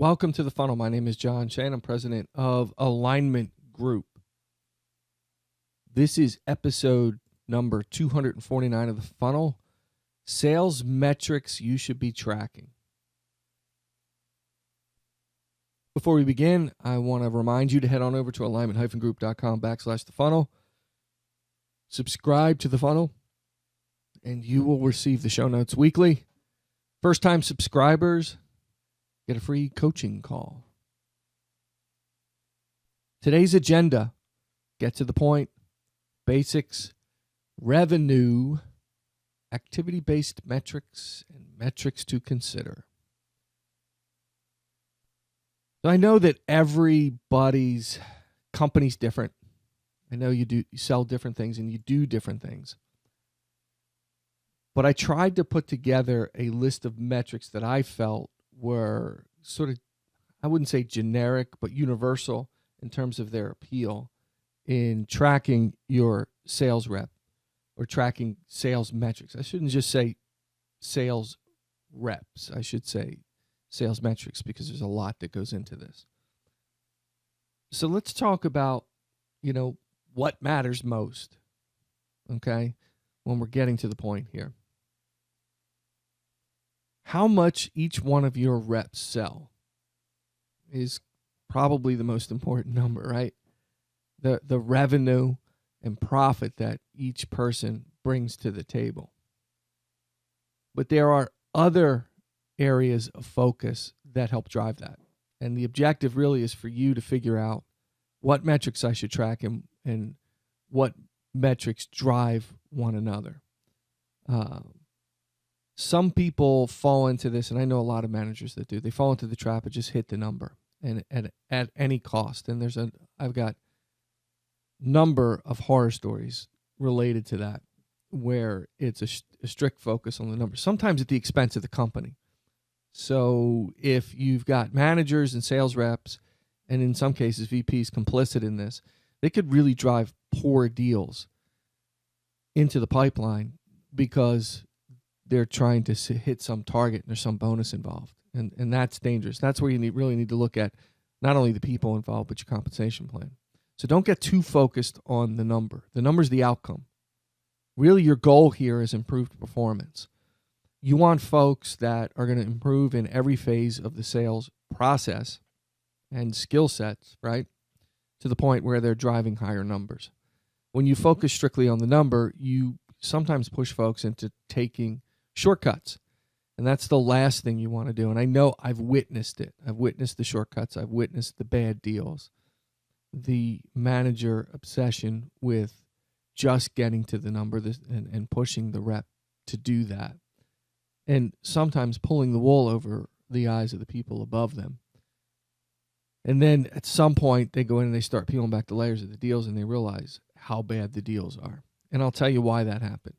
Welcome to the funnel. My name is John Shane. I'm president of Alignment Group. This is episode number 249 of the funnel. Sales metrics you should be tracking. Before we begin, I want to remind you to head on over to alignment-group.com/the funnel. Subscribe to the funnel, and you will receive the show notes weekly. First-time subscribers get a free coaching call. Today's agenda: get to the point, basics, revenue, activity-based metrics, and metrics to consider. So I know that everybody's company's different. I know you sell different things and you do different things. But I tried to put together a list of metrics that I felt were sort of, I wouldn't say generic, but universal in terms of their appeal in tracking your sales rep or tracking sales metrics. I shouldn't just say sales reps. I should say sales metrics, because there's a lot that goes into this. So let's talk about, what matters most, okay, when we're getting to the point here. How much each one of your reps sell is probably the most important number, right? The revenue and profit that each person brings to the table. But there are other areas of focus that help drive that. And the objective really is for you to figure out what metrics I should track and what metrics drive one another. Some people fall into this, and I know a lot of managers that do. They fall into the trap of just hit the number and at any cost. And I've got number of horror stories related to that, where it's a strict focus on the number, sometimes at the expense of the company. So if you've got managers and sales reps, and in some cases VPs complicit in this, they could really drive poor deals into the pipeline because they're trying to hit some target and there's some bonus involved. And that's dangerous. That's where you really need to look at not only the people involved, but your compensation plan. So don't get too focused on the number. The number's the outcome. Really, your goal here is improved performance. You want folks that are going to improve in every phase of the sales process and skill sets, right? To the point where they're driving higher numbers. When you focus strictly on the number, you sometimes push folks into taking shortcuts. And that's the last thing you want to do. And I know I've witnessed it. I've witnessed the shortcuts. I've witnessed the bad deals, the manager obsession with just getting to the number and pushing the rep to do that. And sometimes pulling the wool over the eyes of the people above them. And then at some point, they go in and they start peeling back the layers of the deals and they realize how bad the deals are. And I'll tell you why that happened.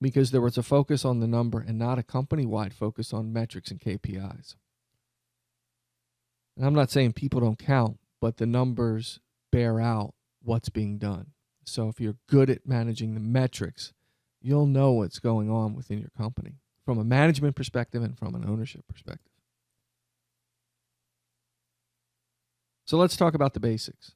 Because there was a focus on the number and not a company-wide focus on metrics and KPIs. And I'm not saying people don't count, but the numbers bear out what's being done. So if you're good at managing the metrics, you'll know what's going on within your company from a management perspective and from an ownership perspective. So let's talk about the basics.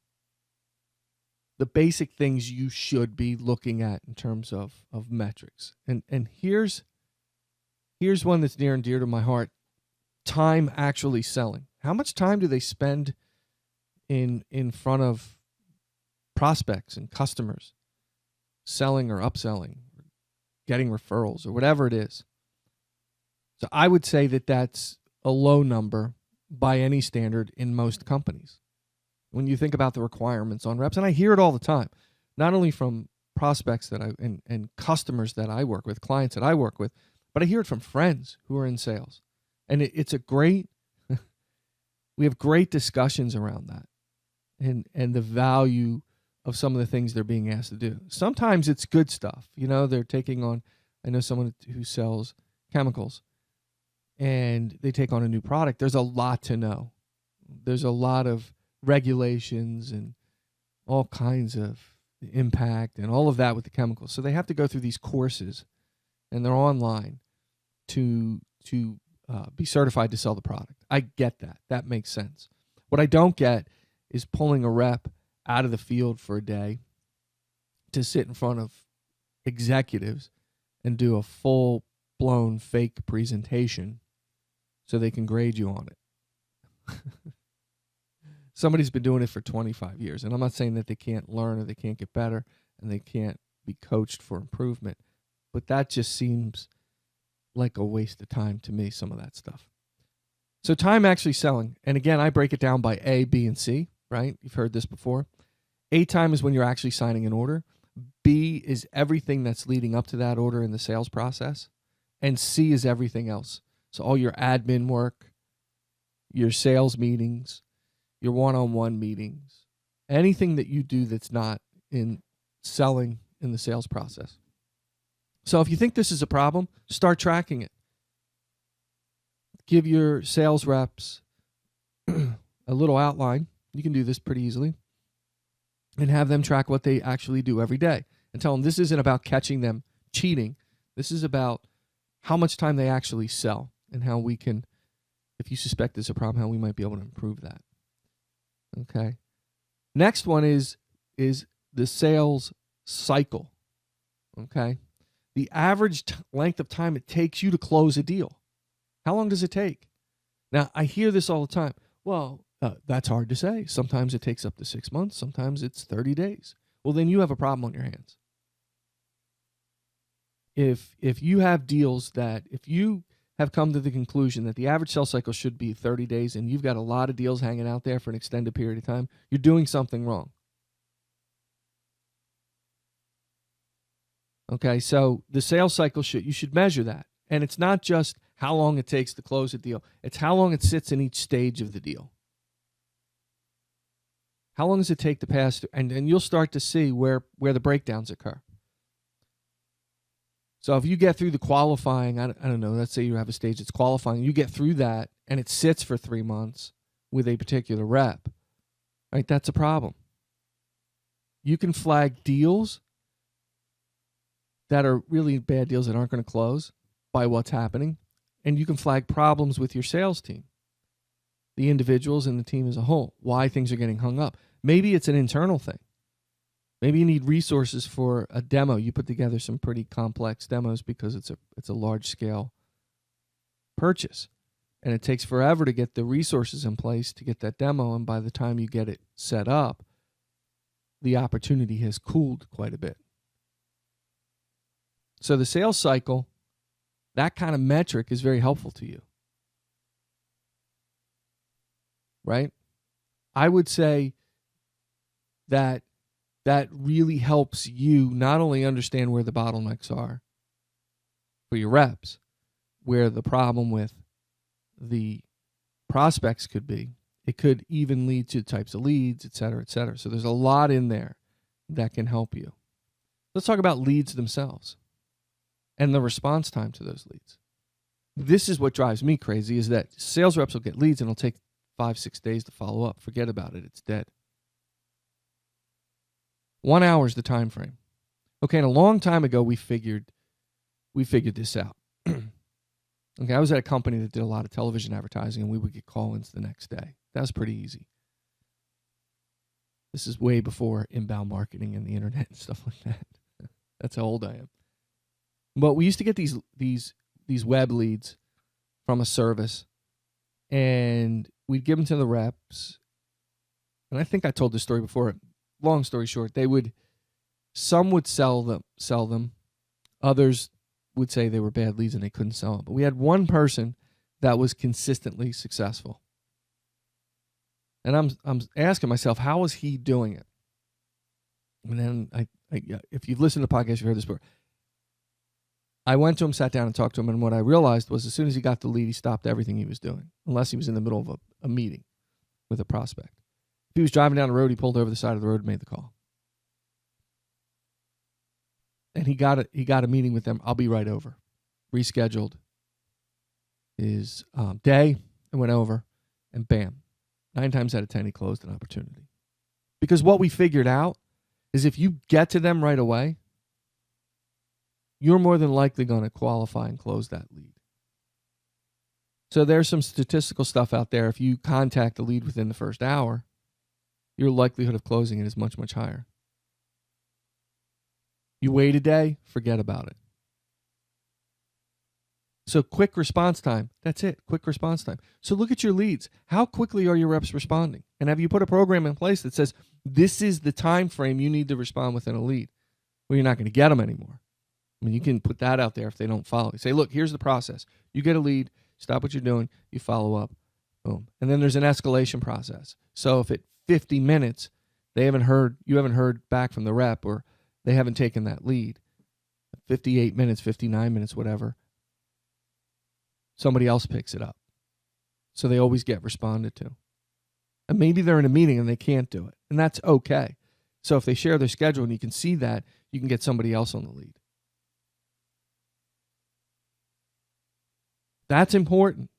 The basic things you should be looking at in terms of metrics. And here's one that's near and dear to my heart. Time actually selling. How much time do they spend in front of prospects and customers, selling or upselling, or getting referrals, or whatever it is? So I would say that that's a low number by any standard in most companies. When you think about the requirements on reps, and I hear it all the time, not only from prospects that and customers that I work with, clients that I work with, but I hear it from friends who are in sales. And it's a great, we have great discussions around that and the value of some of the things they're being asked to do. Sometimes it's good stuff. They're taking on, I know someone who sells chemicals and they take on a new product. There's a lot to know. There's a lot of regulations and all kinds of impact and all of that with the chemicals. So they have to go through these courses, and they're online to be certified to sell the product. I get that. That makes sense. What I don't get is pulling a rep out of the field for a day to sit in front of executives and do a full-blown fake presentation so they can grade you on it. Somebody's been doing it for 25 years, and I'm not saying that they can't learn or they can't get better and they can't be coached for improvement, but that just seems like a waste of time to me, some of that stuff. So time actually selling, and again, I break it down by A, B, and C, right? You've heard this before. A time is when you're actually signing an order. B is everything that's leading up to that order in the sales process. And C is everything else. So all your admin work, your sales meetings, your one-on-one meetings, anything that you do that's not in selling in the sales process. So if you think this is a problem, start tracking it. Give your sales reps a little outline. You can do this pretty easily. And have them track what they actually do every day. And tell them this isn't about catching them cheating. This is about how much time they actually sell and how we can, if you suspect there's a problem, how we might be able to improve that. Okay. Next one is the sales cycle. Okay. The average length of time it takes you to close a deal. How long does it take? Now, I hear this all the time. Well, that's hard to say. Sometimes it takes up to 6 months. Sometimes it's 30 days. Well, then you have a problem on your hands. If you have deals that, if you have come to the conclusion that the average sales cycle should be 30 days and you've got a lot of deals hanging out there for an extended period of time, you're doing something wrong. Okay, so the sales cycle, you should measure that. And it's not just how long it takes to close a deal. It's how long it sits in each stage of the deal. How long does it take to pass through? And you'll start to see where the breakdowns occur. So if you get through the qualifying, I don't know, let's say you have a stage that's qualifying, you get through that and it sits for 3 months with a particular rep, right? That's a problem. You can flag deals that are really bad deals that aren't going to close by what's happening, and you can flag problems with your sales team, the individuals and the team as a whole, why things are getting hung up. Maybe it's an internal thing. Maybe you need resources for a demo. You put together some pretty complex demos because it's a large scale purchase, and it takes forever to get the resources in place to get that demo, and by the time you get it set up, the opportunity has cooled quite a bit. So the sales cycle, that kind of metric is very helpful to you. Right? I would say that really helps you not only understand where the bottlenecks are for your reps, where the problem with the prospects could be. It could even lead to types of leads, et cetera, et cetera. So there's a lot in there that can help you. Let's talk about leads themselves and the response time to those leads. This is what drives me crazy, is that sales reps will get leads and it'll take 5-6 days to follow up. Forget about it. It's dead. 1 hour is the time frame. Okay, and a long time ago we figured this out. Okay, I was at a company that did a lot of television advertising, and we would get call-ins the next day. That was pretty easy. This is way before inbound marketing and the internet and stuff like that. That's how old I am. But we used to get these web leads from a service, and we'd give them to the reps. And I think I told this story before. Long story short, some would sell them. Others would say they were bad leads and they couldn't sell them. But we had one person that was consistently successful. And I'm asking myself, how was he doing it? And then I if you've listened to the podcast, you've heard this before. I went to him, sat down and talked to him, and what I realized was as soon as he got the lead, he stopped everything he was doing, unless he was in the middle of a meeting with a prospect. If he was driving down the road, he pulled over the side of the road and made the call. And he got a meeting with them. I'll be right over. Rescheduled his day and went over, and bam, 9 times out of 10, he closed an opportunity. Because what we figured out is if you get to them right away, you're more than likely going to qualify and close that lead. So there's some statistical stuff out there. If you contact the lead within the first hour, your likelihood of closing it is much, much higher. You wait a day, forget about it. So quick response time. That's it. Quick response time. So look at your leads. How quickly are your reps responding? And have you put a program in place that says this is the time frame you need to respond within a lead? Well, you're not going to get them anymore. I mean, you can put that out there if they don't follow. You say, look, here's the process. You get a lead, stop what you're doing, you follow up, boom. And then there's an escalation process. So if at 50 minutes you haven't heard back from the rep, or they haven't taken that lead, 58 minutes, 59 minutes, whatever, somebody else picks it up. So they always get responded to. And maybe they're in a meeting and they can't do it. And that's okay. So if they share their schedule and you can see that, you can get somebody else on the lead. That's important.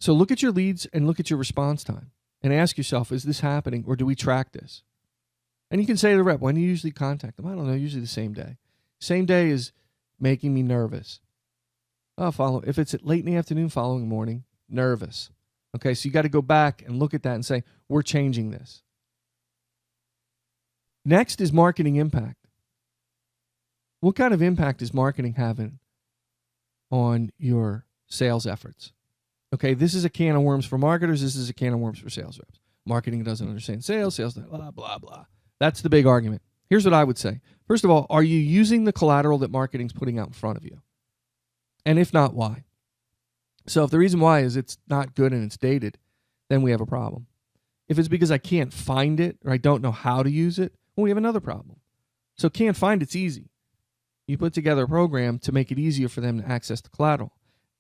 So look at your leads and look at your response time and ask yourself, is this happening, or do we track this? And you can say to the rep, when do you usually contact them? I don't know, usually the same day. Same day is making me nervous. If it's late in the afternoon, following morning, nervous. Okay, so you got to go back and look at that and say, we're changing this. Next is marketing impact. What kind of impact is marketing having on your sales efforts? Okay, this is a can of worms for marketers. This is a can of worms for sales reps. Marketing doesn't understand sales blah, blah, blah. That's the big argument. Here's what I would say. First of all, are you using the collateral that marketing's putting out in front of you? And if not, why? So if the reason why is it's not good and it's dated, then we have a problem. If it's because I can't find it or I don't know how to use it, well, we have another problem. So can't find it's easy. You put together a program to make it easier for them to access the collateral,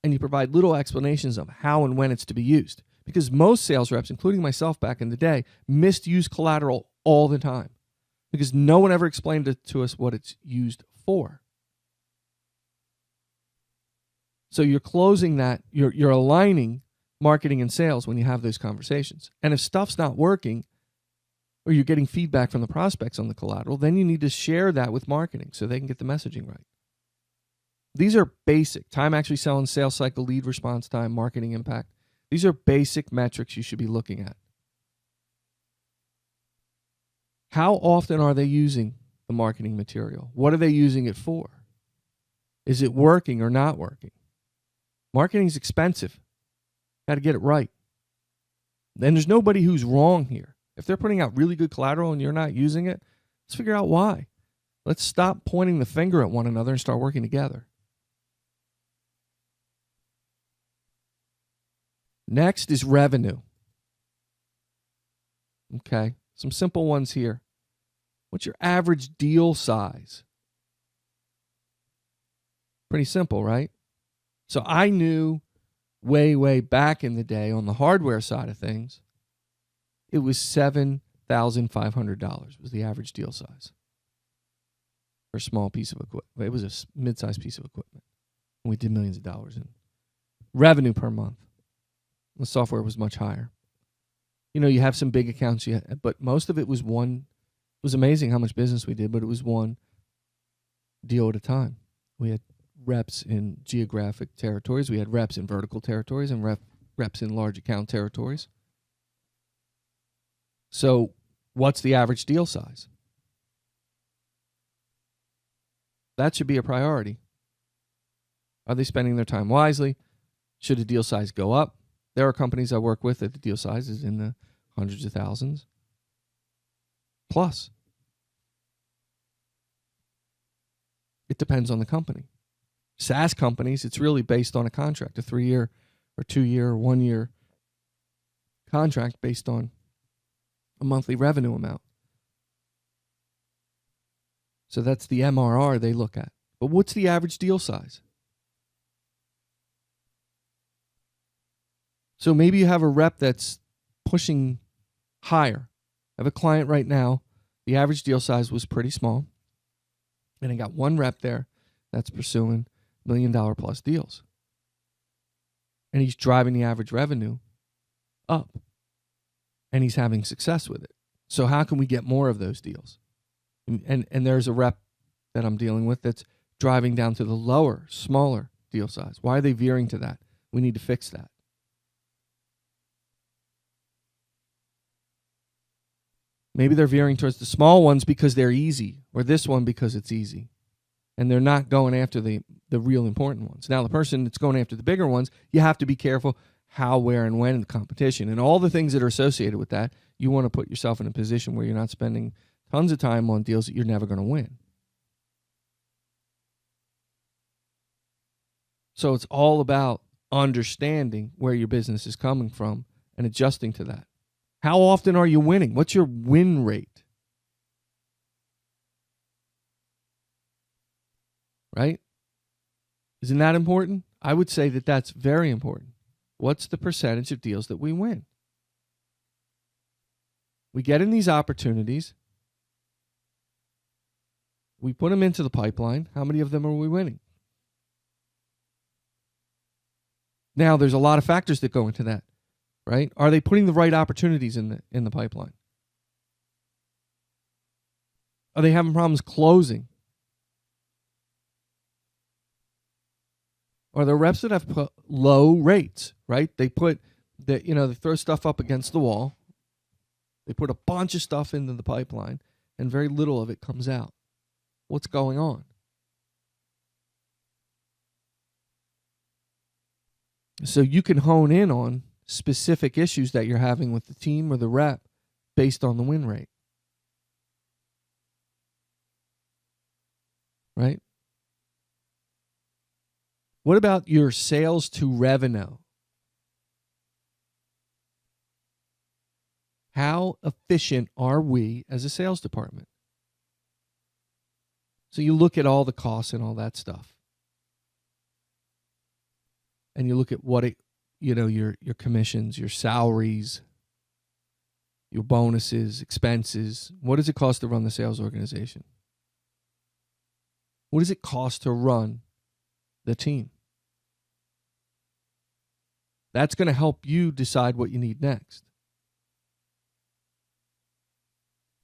and you provide little explanations of how and when it's to be used. Because most sales reps, including myself back in the day, misused collateral all the time because no one ever explained it to us what it's used for. So you're closing that, you're aligning marketing and sales when you have those conversations. And if stuff's not working, or you're getting feedback from the prospects on the collateral, then you need to share that with marketing so they can get the messaging right. These are basic. Time actually selling, sales cycle, lead response time, marketing impact. These are basic metrics you should be looking at. How often are they using the marketing material? What are they using it for? Is it working or not working? Marketing is expensive. Got to get it right. And there's nobody who's wrong here. If they're putting out really good collateral and you're not using it, let's figure out why. Let's stop pointing the finger at one another and start working together. Next is revenue. Okay, some simple ones here. What's your average deal size? Pretty simple, right? So I knew way back in the day on the hardware side of things, it was $7,500 was the average deal size for a small piece of equipment. It was a mid-sized piece of equipment. And we did millions of dollars in revenue per month. The software was much higher. You know, you have some big accounts, but most of it was one. It was amazing how much business we did, but it was one deal at a time. We had reps in geographic territories. We had reps in vertical territories and reps in large account territories. So what's the average deal size? That should be a priority. Are they spending their time wisely? Should the deal size go up? There are companies I work with that the deal size is in the hundreds of thousands plus. It depends on the company. SaaS companies, it's really based on a contract, a 3-year or 2-year or 1-year contract based on a monthly revenue amount. So that's the MRR they look at. But what's the average deal size? So maybe you have a rep that's pushing higher. I have a client right now, the average deal size was pretty small. And I got one rep there that's pursuing $1 million plus deals. And he's driving the average revenue up. And he's having success with it. So how can we get more of those deals? And there's a rep that I'm dealing with that's driving down to the lower, smaller deal size? Why are they veering to that? We need to fix that. Maybe they're veering towards the small ones because they're easy, or this one because it's easy. And they're not going after the real important ones. Now, the person that's going after the bigger ones, you have to be careful how, where, and when in the competition. And all the things that are associated with that, you want to put yourself in a position where you're not spending tons of time on deals that you're never going to win. So it's all about understanding where your business is coming from and adjusting to that. How often are you winning? What's your win rate? Right? Isn't that important? I would say that that's very important. What's the percentage of deals that we win? We get in these opportunities. We put them into the pipeline. How many of them are we winning? Now, there's a lot of factors that go into that, right? Are they putting the right opportunities in the pipeline? Are they having problems closing? Are there reps that have put low rates, right? They put they throw stuff up against the wall. They put a bunch of stuff into the pipeline, and very little of it comes out. What's going on? So you can hone in on specific issues that you're having with the team or the rep based on the win rate. Right? What about your sales to revenue? How efficient are we as a sales department? So you look at all the costs and all that stuff. And you look at what your commissions, your salaries, your bonuses, expenses. What does it cost to run the sales organization? What does it cost to run the team? That's going to help you decide what you need next.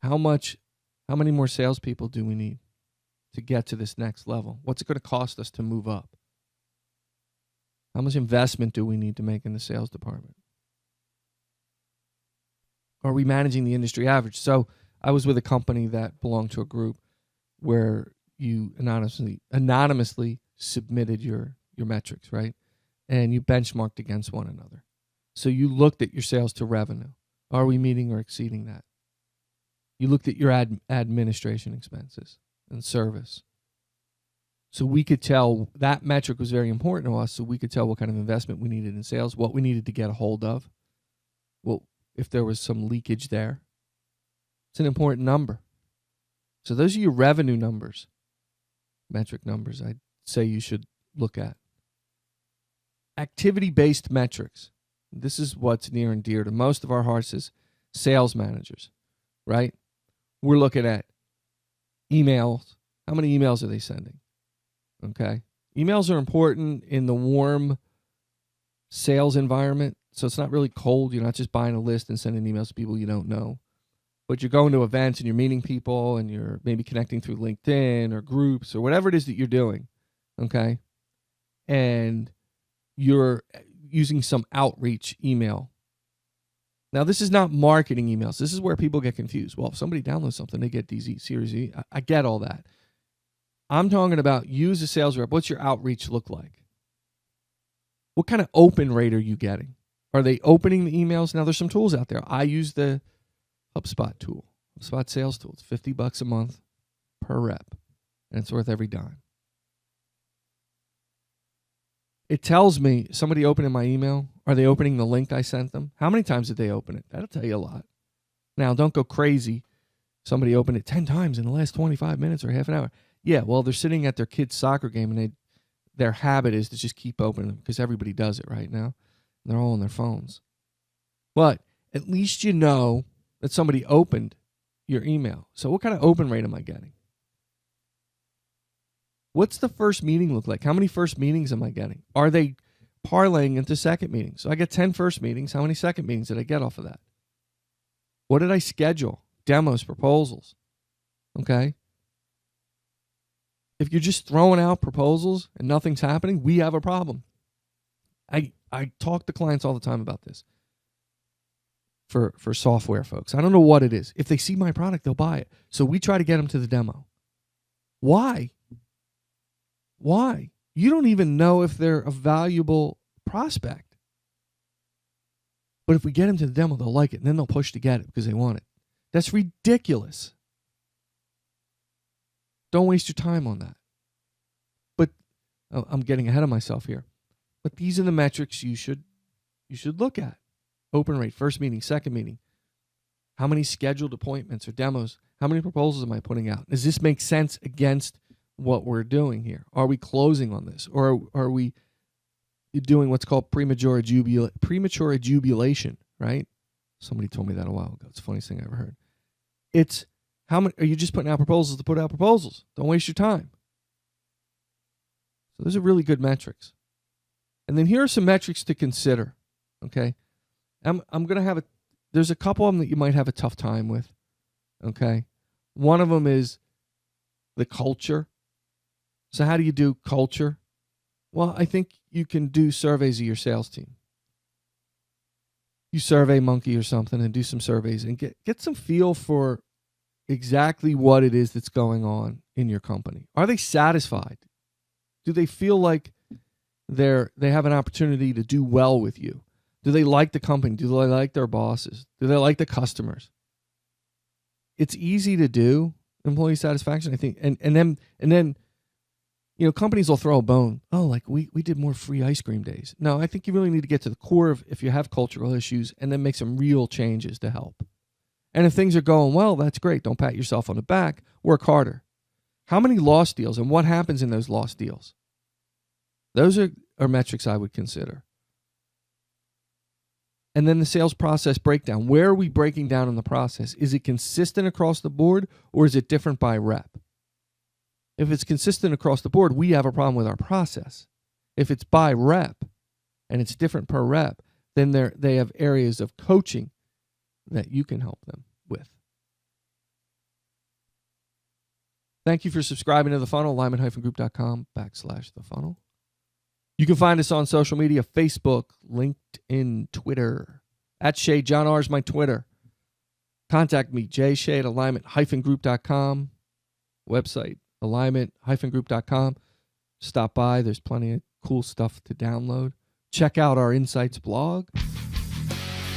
How many more salespeople do we need to get to this next level? What's it going to cost us to move up? How much investment do we need to make in the sales department? Are we managing the industry average? So I was with a company that belonged to a group where you anonymously submitted your metrics, right? And you benchmarked against one another. So you looked at your sales to revenue. Are we meeting or exceeding that? You looked at your administration expenses and service. So we could tell that metric was very important to us. So we could tell what kind of investment we needed in sales, what we needed to get a hold of. Well, if there was some leakage there, it's an important number. So those are your revenue numbers, metric numbers I'd say you should look at. Activity-based metrics. This is what's near and dear to most of our hearts as sales managers, right? We're looking at emails. How many emails are they sending? Okay. Emails are important in the warm sales environment. So it's not really cold. You're not just buying a list and sending emails to people you don't know. But you're going to events and you're meeting people and you're maybe connecting through LinkedIn or groups or whatever it is that you're doing. Okay. And you're using some outreach email. Now, this is not marketing emails. This is where people get confused. Well, if somebody downloads something, they get DZ, Series E. I get all that. I'm talking about you as a sales rep. What's your outreach look like? What kind of open rate are you getting? Are they opening the emails? Now, there's some tools out there. I use the HubSpot tool, HubSpot sales tool. It's $50 a month per rep, and it's worth every dime. It tells me somebody opening my email. Are they opening the link I sent them? How many times did they open it? That'll tell you a lot. Now, don't go crazy. Somebody opened it 10 times in the last 25 minutes or half an hour. Yeah, well, they're sitting at their kid's soccer game, and their habit is to just keep opening them because everybody does it right now. They're all on their phones. But at least you know that somebody opened your email. So what kind of open rate am I getting? What's the first meeting look like? How many first meetings am I getting? Are they parlaying into second meetings? So I get 10 first meetings. How many second meetings did I get off of that? What did I schedule? Demos, proposals. Okay. If you're just throwing out proposals and nothing's happening, we have a problem. I talk to clients all the time about this for software folks. I don't know what it is. If they see my product, they'll buy it. So we try to get them to the demo. Why? You don't even know if they're a valuable prospect. But if we get them to the demo, they'll like it, and then they'll push to get it because they want it. That's ridiculous. Don't waste your time on that. But I'm getting ahead of myself here. But these are the metrics you should look at. Open rate, first meeting, second meeting. How many scheduled appointments or demos? How many proposals am I putting out? Does this make sense against what we're doing here? Are we closing on this? Or are we doing what's called premature jubilation, right? Somebody told me that a while ago. It's the funniest thing I ever heard. It's how many are you just putting out proposals to put out proposals? Don't waste your time. So those are really good metrics. And then here are some metrics to consider. Okay. I'm going to have there's a couple of them that you might have a tough time with. Okay. One of them is the culture. So how do you do culture? Well, I think you can do surveys of your sales team. You survey Monkey or something and do some surveys and get some feel for exactly what it is that's going on in your company. Are they satisfied? Do they feel like they have an opportunity to do well with you? Do they like the company? Do they like their bosses? Do they like the customers? It's easy to do employee satisfaction, I think. And then companies will throw a bone. Oh, like we did more free ice cream days. No, I think you really need to get to the core of if you have cultural issues and then make some real changes to help. And if things are going well, that's great. Don't pat yourself on the back. Work harder. How many lost deals and what happens in those lost deals? Those are metrics I would consider. And then the sales process breakdown. Where are we breaking down in the process? Is it consistent across the board or is it different by rep? If it's consistent across the board, we have a problem with our process. If it's by rep and it's different per rep, then they have areas of coaching that you can help them with. Thank you for subscribing to The Funnel, alignment-group.com/The Funnel. You can find us on social media, Facebook, LinkedIn, Twitter. @Shea John R is my Twitter. Contact me, jshea@alignment-group.com. Website, alignment-group.com. Stop by. There's plenty of cool stuff to download. Check out our Insights blog.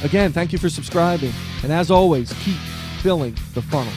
Again, thank you for subscribing. And as always, keep filling the funnel.